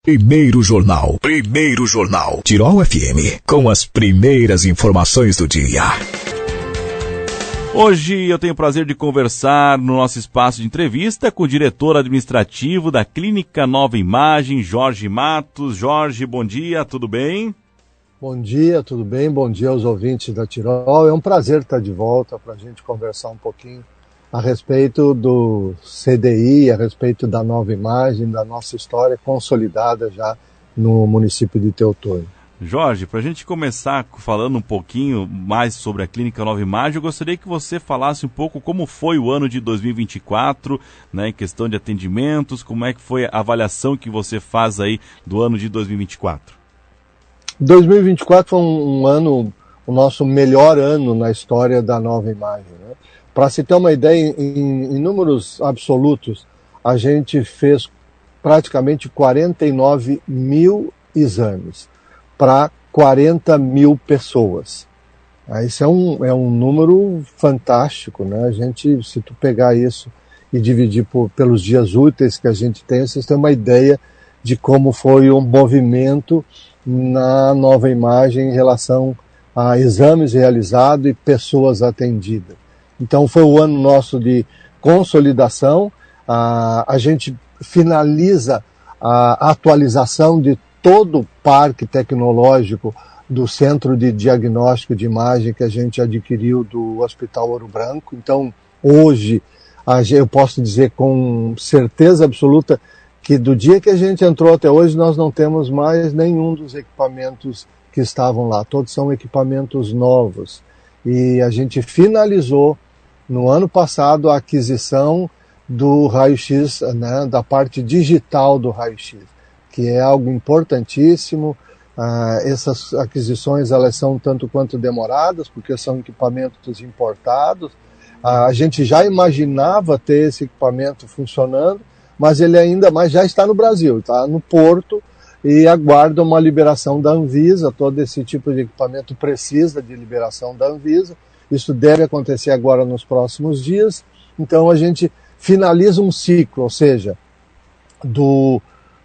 Primeiro Jornal. Tirol FM, com as primeiras informações do dia. Hoje eu tenho o prazer de conversar no nosso espaço de entrevista com o diretor administrativo da Clínica Nova Imagem, Jorge Matos. Jorge, bom dia, tudo bem? Bom dia, tudo bem? Bom dia aos ouvintes da Tirol. É um prazer estar de volta para a gente conversar um pouquinho a respeito do CDI, a respeito da Nova Imagem, da nossa história consolidada já no município de Teutônia. Jorge, para a gente começar falando um pouquinho mais sobre a Clínica Nova Imagem, eu gostaria que você falasse um pouco como foi o ano de 2024, né, em questão de atendimentos, como é que foi a avaliação que você faz aí do ano de 2024. 2024 foi um ano, o nosso melhor ano na história da Nova Imagem, né? Para se ter uma ideia, em números absolutos, a gente fez praticamente 49 mil exames para 40 mil pessoas. Isso é um número fantástico, né? A gente, se tu pegar isso e dividir pelos dias úteis que a gente tem, vocês têm uma ideia de como foi o movimento na Nova Imagem em relação a exames realizados e pessoas atendidas. Então foi o ano nosso de consolidação, a gente finaliza a atualização de todo o parque tecnológico do Centro de Diagnóstico de Imagem que a gente adquiriu do Hospital Ouro Branco. Então hoje eu posso dizer com certeza absoluta que do dia que a gente entrou até hoje nós não temos mais nenhum dos equipamentos que estavam lá, todos são equipamentos novos. E a gente finalizou no ano passado a aquisição do raio-x, né, da parte digital do raio-x, que é algo importantíssimo. Essas aquisições elas são tanto quanto demoradas, porque são equipamentos importados. A gente já imaginava ter esse equipamento funcionando, mas ele já está no Brasil, está no Porto, e aguarda uma liberação da Anvisa. Todo esse tipo de equipamento precisa de liberação da Anvisa. Isso deve acontecer agora nos próximos dias. Então a gente finaliza um ciclo, ou seja, do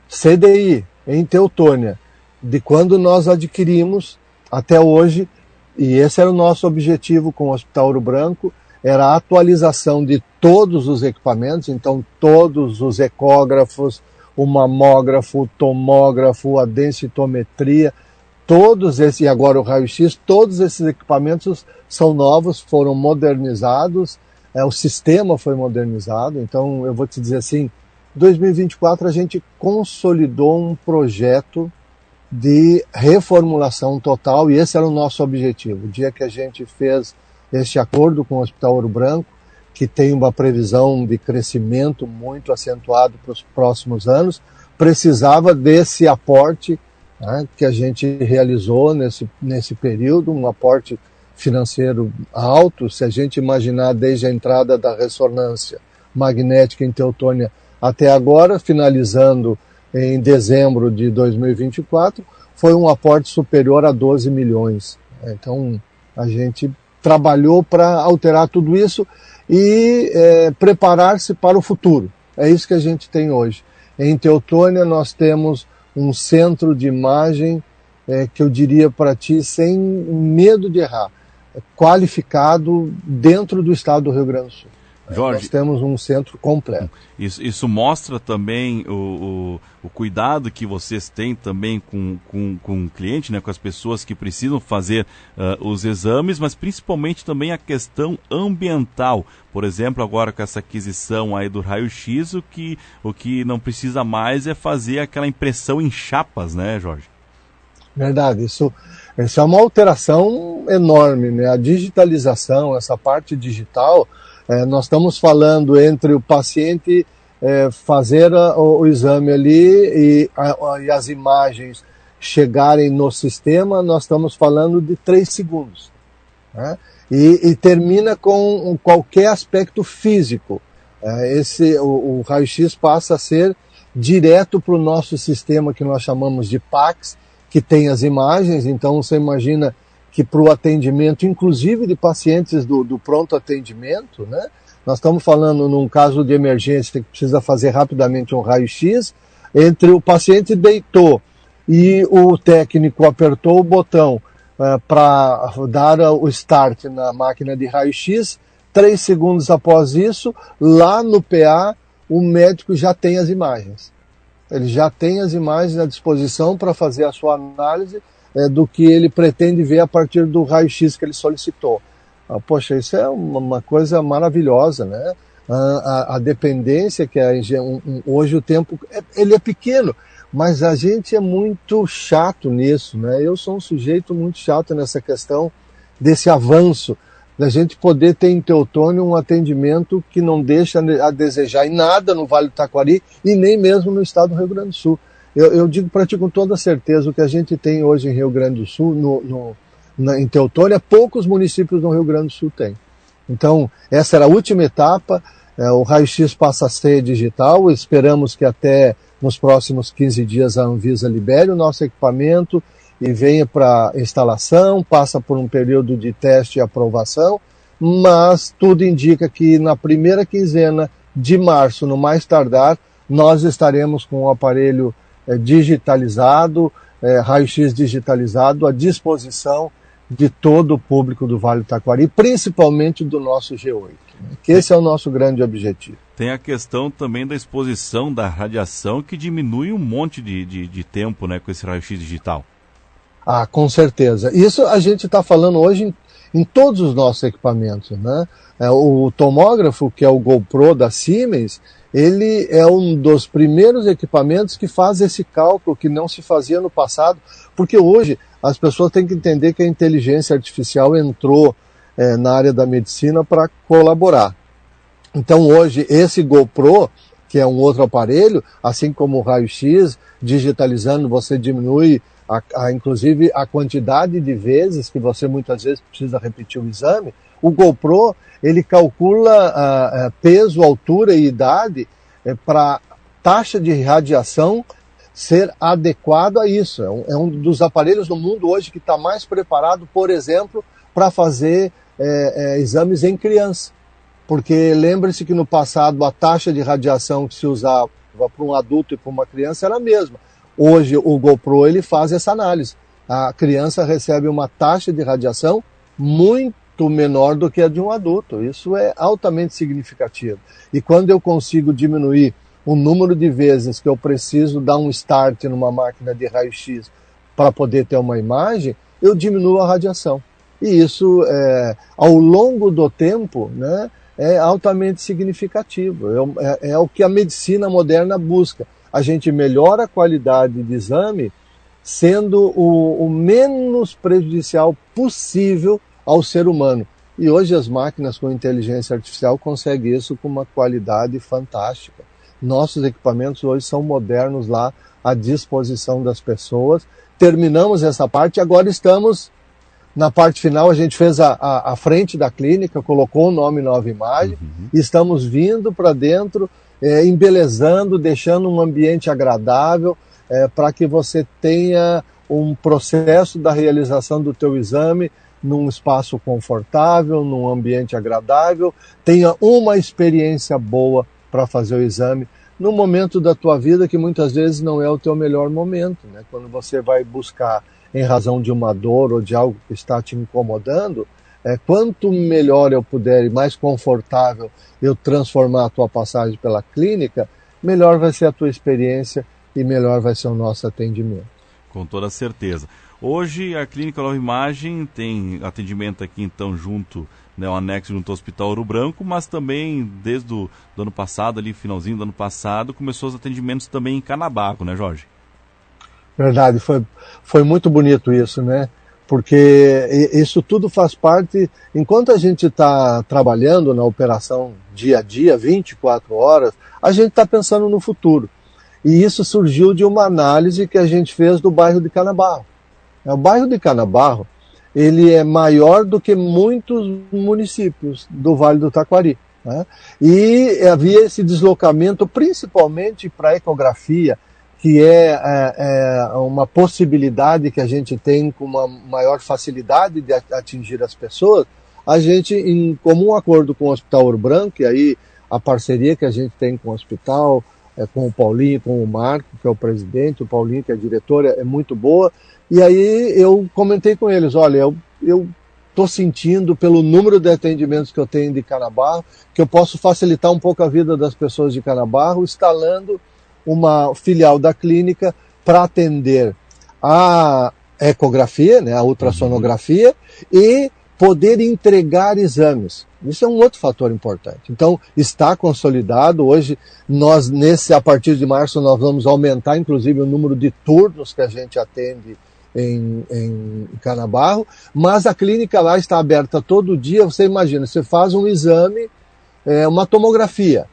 CDI em Teutônia, de quando nós adquirimos até hoje, e esse era o nosso objetivo com o Hospital Ouro Branco, era a atualização de todos os equipamentos, então todos os ecógrafos, o mamógrafo, o tomógrafo, a densitometria, todos esses, e agora o raio-x, todos esses equipamentos são novos, foram modernizados, o sistema foi modernizado. Então eu vou te dizer assim, 2024 a gente consolidou um projeto de reformulação total, e esse era o nosso objetivo. O dia que a gente fez este acordo com o Hospital Ouro Branco, que tem uma previsão de crescimento muito acentuado para os próximos anos, precisava desse aporte, né, que a gente realizou nesse período, um aporte financeiro alto. Se a gente imaginar desde a entrada da ressonância magnética em Teutônia até agora, finalizando em dezembro de 2024, foi um aporte superior a 12 milhões. Então a gente trabalhou para alterar tudo isso e preparar-se para o futuro. É isso que a gente tem hoje. Em Teutônia nós temos um centro de imagem que eu diria para ti, sem medo de errar, qualificado dentro do estado do Rio Grande do Sul. Jorge, nós temos um centro completo. Isso mostra também o cuidado que vocês têm também com o cliente, né, com as pessoas que precisam fazer os exames, mas principalmente também a questão ambiental. Por exemplo, agora com essa aquisição aí do raio-x, o que não precisa mais é fazer aquela impressão em chapas, né, Jorge? Verdade, isso é uma alteração enorme, né? A digitalização, essa parte digital, nós estamos falando entre o paciente fazer o exame ali e as imagens chegarem no sistema, nós estamos falando de 3 segundos. Né? E termina com qualquer aspecto físico. O raio-x passa a ser direto para o nosso sistema que nós chamamos de PACS, que tem as imagens. Então você imagina que para o atendimento, inclusive de pacientes do pronto atendimento, né? Nós estamos falando num caso de emergência que precisa fazer rapidamente um raio-x, entre o paciente deitou e o técnico apertou o botão para dar o start na máquina de raio-x, 3 segundos após isso, lá no PA, o médico já tem as imagens. Ele já tem as imagens à disposição para fazer a sua análise do que ele pretende ver a partir do raio-x que ele solicitou. Poxa, isso é uma coisa maravilhosa, né? A dependência que hoje o tempo ele é pequeno, mas a gente é muito chato nisso, né? Eu sou um sujeito muito chato nessa questão desse avanço, da gente poder ter em Teutônia um atendimento que não deixa a desejar em nada no Vale do Taquari e nem mesmo no estado do Rio Grande do Sul. Eu digo para ti com toda certeza, o que a gente tem hoje em Rio Grande do Sul, em Teutônia, poucos municípios no Rio Grande do Sul têm. Então, essa era a última etapa, o raio-x passa a ser digital, esperamos que até nos próximos 15 dias a Anvisa libere o nosso equipamento e venha para instalação, passa por um período de teste e aprovação, mas tudo indica que na primeira quinzena de março, no mais tardar, nós estaremos com o aparelho digitalizado, raio-x digitalizado, à disposição de todo o público do Vale do Taquari, principalmente do nosso G8, né? Que esse é o nosso grande objetivo. Tem a questão também da exposição da radiação, que diminui um monte de tempo, né, com esse raio-x digital. Com certeza. Isso a gente está falando hoje em todos os nossos equipamentos, né? O tomógrafo, que é o GoPro da Siemens, ele é um dos primeiros equipamentos que faz esse cálculo que não se fazia no passado, porque hoje as pessoas têm que entender que a inteligência artificial entrou na área da medicina para colaborar. Então hoje esse GoPro, que é um outro aparelho, assim como o raio-x, digitalizando, você diminui inclusive a quantidade de vezes que você muitas vezes precisa repetir o exame. O GoPro, ele calcula peso, altura e idade para taxa de radiação ser adequado a isso. É um dos aparelhos no mundo hoje que está mais preparado, por exemplo, para fazer exames em criança. Porque lembre-se que no passado a taxa de radiação que se usava para um adulto e para uma criança era a mesma. Hoje o GoPro ele faz essa análise. A criança recebe uma taxa de radiação muito menor do que a de um adulto. Isso é altamente significativo. E quando eu consigo diminuir o número de vezes que eu preciso dar um start numa máquina de raio-x para poder ter uma imagem, eu diminuo a radiação. E isso, ao longo do tempo, né, é altamente significativo. É o que a medicina moderna busca. A gente melhora a qualidade de exame sendo o menos prejudicial possível ao ser humano. E hoje as máquinas com inteligência artificial conseguem isso com uma qualidade fantástica. Nossos equipamentos hoje são modernos lá à disposição das pessoas. Terminamos essa parte, agora estamos na parte final, a gente fez a frente da clínica, colocou o nome Nova Imagem, e estamos vindo para dentro, embelezando, deixando um ambiente agradável, para que você tenha um processo da realização do teu exame num espaço confortável, num ambiente agradável, tenha uma experiência boa para fazer o exame, no momento da tua vida que muitas vezes não é o teu melhor momento, né? Quando você vai buscar em razão de uma dor ou de algo que está te incomodando, quanto melhor eu puder e mais confortável eu transformar a tua passagem pela clínica, melhor vai ser a tua experiência e melhor vai ser o nosso atendimento. Com toda certeza. Hoje a Clínica Nova Imagem tem atendimento aqui então junto, né, o anexo junto ao Hospital Ouro Branco, mas também desde o ano passado, ali finalzinho do ano passado, começou os atendimentos também em Canabaco, né, Jorge? Verdade, foi muito bonito isso, né? Porque isso tudo faz parte, enquanto a gente está trabalhando na operação dia a dia, 24 horas, a gente está pensando no futuro. E isso surgiu de uma análise que a gente fez do bairro de Canabarro. O bairro de Canabarro, ele é maior do que muitos municípios do Vale do Taquari, né? E havia esse deslocamento principalmente para a ecografia, que é uma possibilidade que a gente tem com uma maior facilidade de atingir as pessoas. A gente, em comum acordo com o Hospital Ouro Branco, e aí a parceria que a gente tem com o hospital, com o Paulinho, com o Marco, que é o presidente, o Paulinho, que é diretor, é muito boa. E aí eu comentei com eles, olha, eu estou sentindo, pelo número de atendimentos que eu tenho de Canabarro, que eu posso facilitar um pouco a vida das pessoas de Canabarro, instalando uma filial da clínica para atender a ecografia, né, a ultrassonografia, e poder entregar exames. Isso é um outro fator importante. Então, está consolidado. Hoje, a partir de março, nós vamos aumentar, inclusive, o número de turnos que a gente atende em Canabarro, mas a clínica lá está aberta todo dia. Você imagina, você faz um exame, uma tomografia,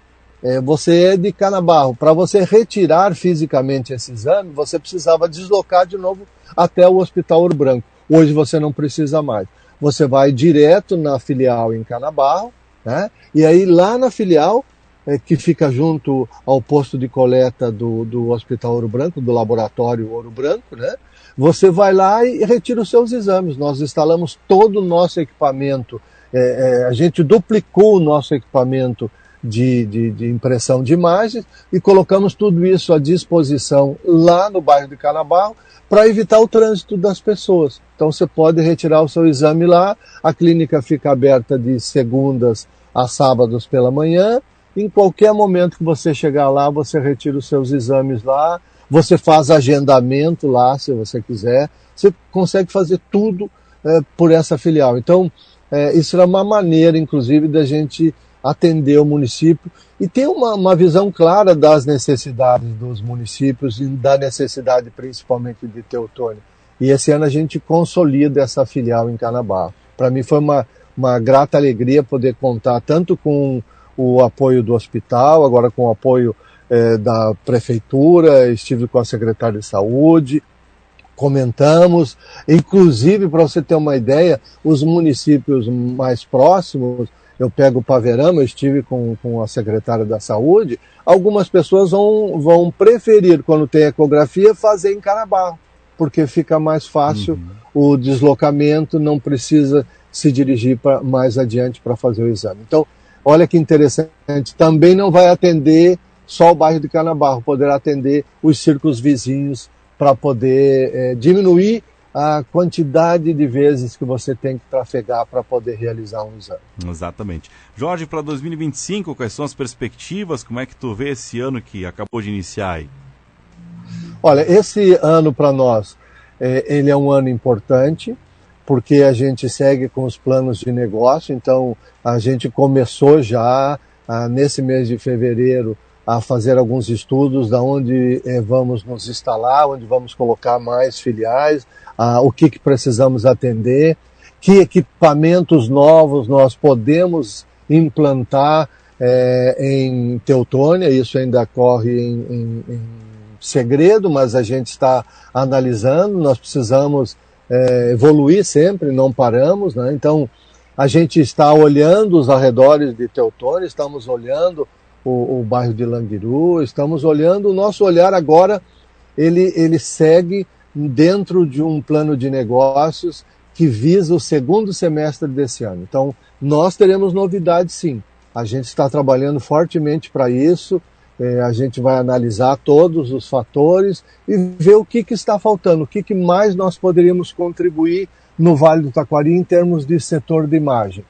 você é de Canabarro. Para você retirar fisicamente esse exame, você precisava deslocar de novo até o Hospital Ouro Branco. Hoje você não precisa mais. Você vai direto na filial em Canabarro, né? E aí lá na filial, que fica junto ao posto de coleta do Hospital Ouro Branco, do laboratório Ouro Branco, né? Você vai lá e retira os seus exames. Nós instalamos todo o nosso equipamento, a gente duplicou o nosso equipamento de impressão de imagens e colocamos tudo isso à disposição lá no bairro de Canabarro para evitar o trânsito das pessoas. Então você pode retirar o seu exame lá, a clínica fica aberta de segundas a sábados pela manhã, em qualquer momento que você chegar lá, você retira os seus exames lá, você faz agendamento lá, se você quiser, você consegue fazer tudo por essa filial. Então, isso é uma maneira, inclusive, da gente atender o município e ter uma visão clara das necessidades dos municípios e da necessidade principalmente de Teutônia. E esse ano a gente consolida essa filial em Canabarro. Para mim foi uma grata alegria poder contar tanto com o apoio do hospital, agora com o apoio da prefeitura, estive com a secretária de saúde, comentamos, inclusive para você ter uma ideia, os municípios mais próximos, eu pego Paverama, eu estive com a secretária da saúde, algumas pessoas vão preferir, quando tem ecografia, fazer em Canabarro, porque fica mais fácil o deslocamento, não precisa se dirigir mais adiante para fazer o exame. Então, olha que interessante, também não vai atender só o bairro de Canabarro, poderá atender os círculos vizinhos para poder diminuir a quantidade de vezes que você tem que trafegar para poder realizar um exame. Exatamente. Jorge, para 2025, quais são as perspectivas? Como é que tu vê esse ano que acabou de iniciar aí? Olha, esse ano para nós, ele é um ano importante, porque a gente segue com os planos de negócio, então a gente começou já, nesse mês de fevereiro, a fazer alguns estudos da onde vamos nos instalar, onde vamos colocar mais filiais, o que precisamos atender, que equipamentos novos nós podemos implantar em Teutônia. Isso ainda corre em segredo, mas a gente está analisando, nós precisamos evoluir sempre, não paramos, né? Então a gente está olhando os arredores de Teutônia, estamos olhando o bairro de Languiru, estamos olhando, o nosso olhar agora, ele segue dentro de um plano de negócios que visa o segundo semestre desse ano. Então, nós teremos novidades sim, a gente está trabalhando fortemente para isso, a gente vai analisar todos os fatores e ver o que está faltando, o que mais nós poderíamos contribuir no Vale do Taquari em termos de setor de imagem.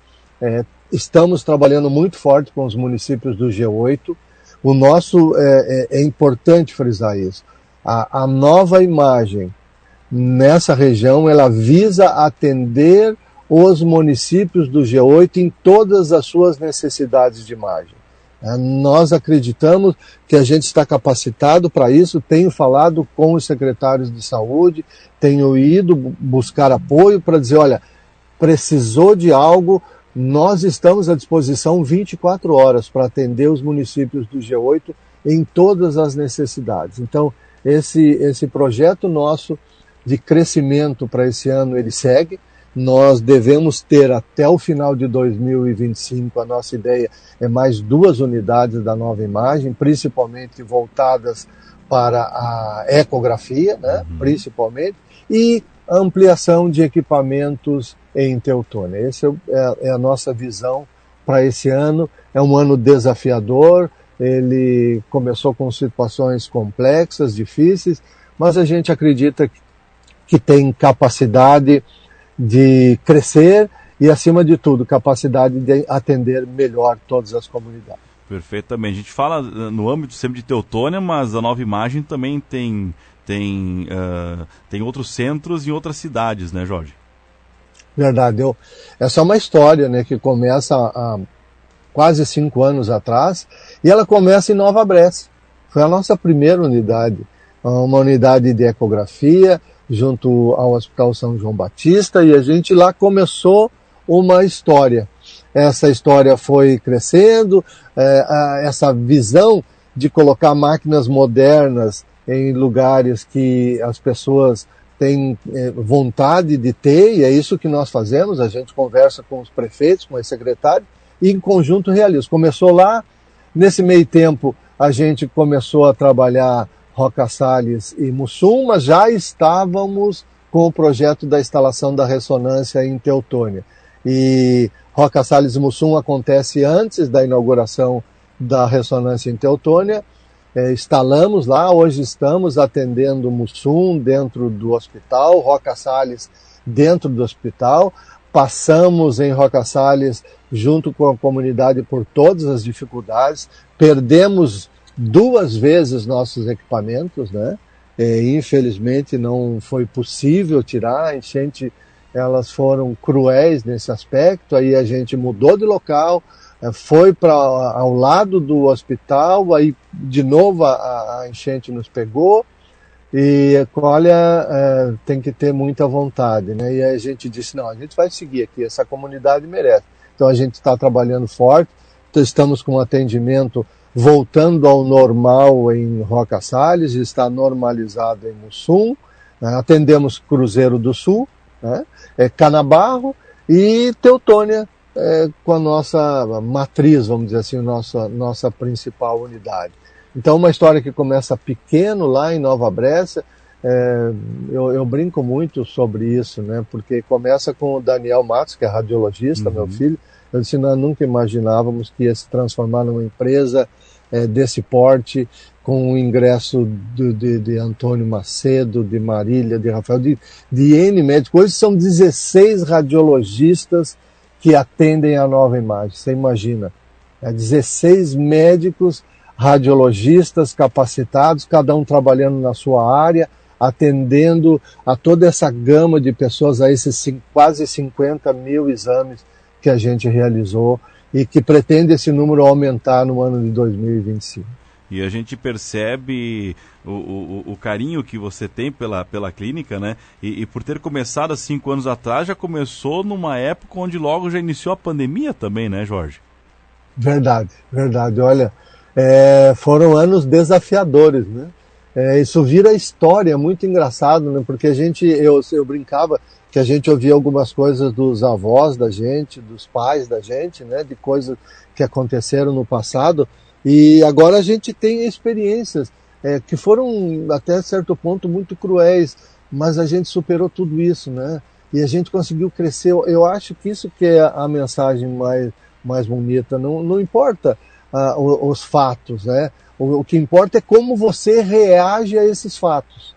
Estamos trabalhando muito forte com os municípios do G8. O nosso, é importante frisar isso, a nova imagem nessa região, ela visa atender os municípios do G8 em todas as suas necessidades de imagem. Nós acreditamos que a gente está capacitado para isso, tenho falado com os secretários de saúde, tenho ido buscar apoio para dizer, olha, precisou de algo, nós estamos à disposição 24 horas para atender os municípios do G8 em todas as necessidades. Então, esse projeto nosso de crescimento para esse ano, ele segue. Nós devemos ter até o final de 2025, a nossa ideia é mais 2 unidades da nova imagem, principalmente voltadas para a ecografia, né, principalmente, e ampliação de equipamentos em Teutônia. Essa é a nossa visão para esse ano. É um ano desafiador, ele começou com situações complexas, difíceis, mas a gente acredita que tem capacidade de crescer e, acima de tudo, capacidade de atender melhor todas as comunidades. Perfeitamente. A gente fala no âmbito sempre de Teutônia, mas a Nova Imagem também tem outros centros em outras cidades, né, Jorge? Verdade. Essa é uma história, né, que começa há quase 5 anos atrás, e ela começa em Nova Brécia. Foi a nossa primeira unidade, uma unidade de ecografia, junto ao Hospital São João Batista, e a gente lá começou uma história. Essa história foi crescendo, essa visão de colocar máquinas modernas em lugares que as pessoas têm vontade de ter, e é isso que nós fazemos, a gente conversa com os prefeitos, com os secretários, e em conjunto realiza. Começou lá, nesse meio tempo a gente começou a trabalhar Roca Salles e Mussum, mas já estávamos com o projeto da instalação da ressonância em Teutônia. E Roca Salles e Mussum acontece antes da inauguração da ressonância em Teutônia. Instalamos lá, hoje estamos atendendo Mussum dentro do hospital, Roca Salles dentro do hospital. Passamos em Roca Salles junto com a comunidade por todas as dificuldades, perdemos 2 vezes nossos equipamentos, né? Infelizmente não foi possível tirar, a enchente, elas foram cruéis nesse aspecto, aí a gente mudou de local, foi ao lado do hospital, aí de novo a enchente nos pegou, e olha, tem que ter muita vontade, né? E aí a gente disse, não, a gente vai seguir aqui, essa comunidade merece. Então a gente está trabalhando forte, estamos com atendimento voltando ao normal em Roca Salles, está normalizado em Mussum, né? Atendemos Cruzeiro do Sul, né? Canabarro e Teutônia, com a nossa matriz, vamos dizer assim, nossa principal unidade. Então, uma história que começa pequeno lá em Nova Brécia, eu brinco muito sobre isso, né? Porque começa com o Daniel Matos, que é radiologista, meu filho. Eu disse, nós nunca imaginávamos que ia se transformar numa empresa desse porte, com o ingresso de Antônio Macedo, de Marília, de Rafael, de N médicos. Hoje são 16 radiologistas que atendem a Nova Imagem, você imagina. 16 médicos radiologistas capacitados, cada um trabalhando na sua área, atendendo a toda essa gama de pessoas, a esses quase 50 mil exames que a gente realizou e que pretende esse número aumentar no ano de 2025. E a gente percebe o carinho que você tem pela clínica, né? E por ter começado há 5 anos atrás, já começou numa época onde logo já iniciou a pandemia também, né, Jorge? Verdade. Olha, foram anos desafiadores, né? Isso vira história, muito engraçado, né? Porque eu brincava que a gente ouvia algumas coisas dos avós da gente, dos pais da gente, né? De coisas que aconteceram no passado, e agora a gente tem experiências que foram até certo ponto muito cruéis, mas a gente superou tudo isso, né? E a gente conseguiu crescer. Eu acho que isso que é a mensagem mais bonita. Não importa os fatos, né? O que importa é como você reage a esses fatos.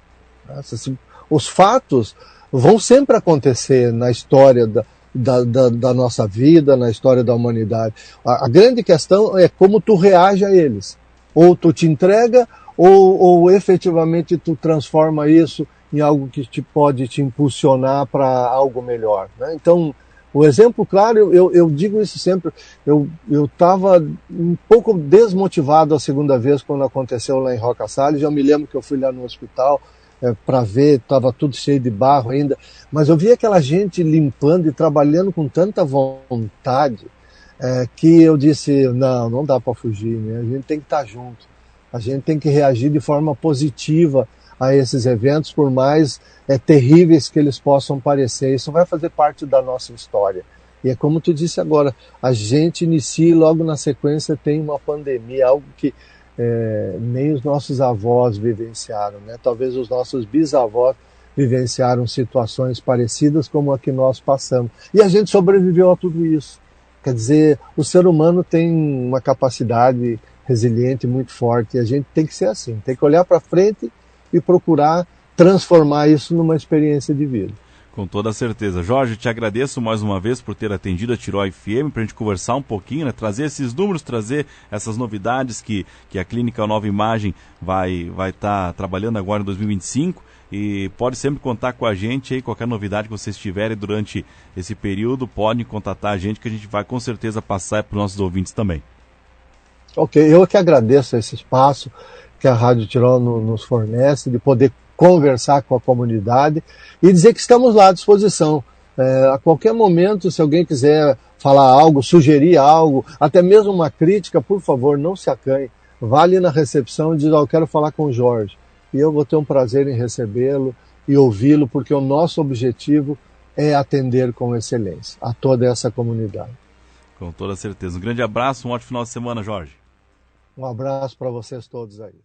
Os fatos vão sempre acontecer na história da nossa vida, na história da humanidade. A grande questão é como tu reage a eles. Ou tu te entrega, ou efetivamente tu transforma isso em algo que pode te impulsionar para algo melhor, né? Então, o exemplo claro, eu digo isso sempre, eu estava um pouco desmotivado a segunda vez quando aconteceu lá em Roca Salles. Eu me lembro que eu fui lá no hospital para ver, estava tudo cheio de barro ainda, mas eu vi aquela gente limpando e trabalhando com tanta vontade que eu disse, não dá para fugir, né? A gente tem que estar junto, a gente tem que reagir de forma positiva a esses eventos, por mais terríveis que eles possam parecer. Isso vai fazer parte da nossa história. E é como tu disse agora, a gente inicia e logo na sequência tem uma pandemia, algo que nem os nossos avós vivenciaram, né? Talvez os nossos bisavós vivenciaram situações parecidas como a que nós passamos. E a gente sobreviveu a tudo isso. Quer dizer, o ser humano tem uma capacidade resiliente muito forte e a gente tem que ser assim, tem que olhar para frente e procurar transformar isso numa experiência de vida. Com toda certeza. Jorge, te agradeço mais uma vez por ter atendido a Tirol FM para a gente conversar um pouquinho, né? Trazer esses números, trazer essas novidades que a Clínica Nova Imagem vai estar trabalhando agora em 2025 e pode sempre contar com a gente aí, qualquer novidade que vocês tiverem durante esse período, podem contatar a gente que a gente vai com certeza passar para os nossos ouvintes também. Ok, eu que agradeço esse espaço que a Rádio Tirol nos fornece, de poder conversar com a comunidade e dizer que estamos lá à disposição. A qualquer momento, se alguém quiser falar algo, sugerir algo, até mesmo uma crítica, por favor, não se acanhe. Vá ali na recepção e diz, eu quero falar com o Jorge. E eu vou ter um prazer em recebê-lo e ouvi-lo, porque o nosso objetivo é atender com excelência a toda essa comunidade. Com toda certeza. Um grande abraço, um ótimo final de semana, Jorge. Um abraço para vocês todos aí.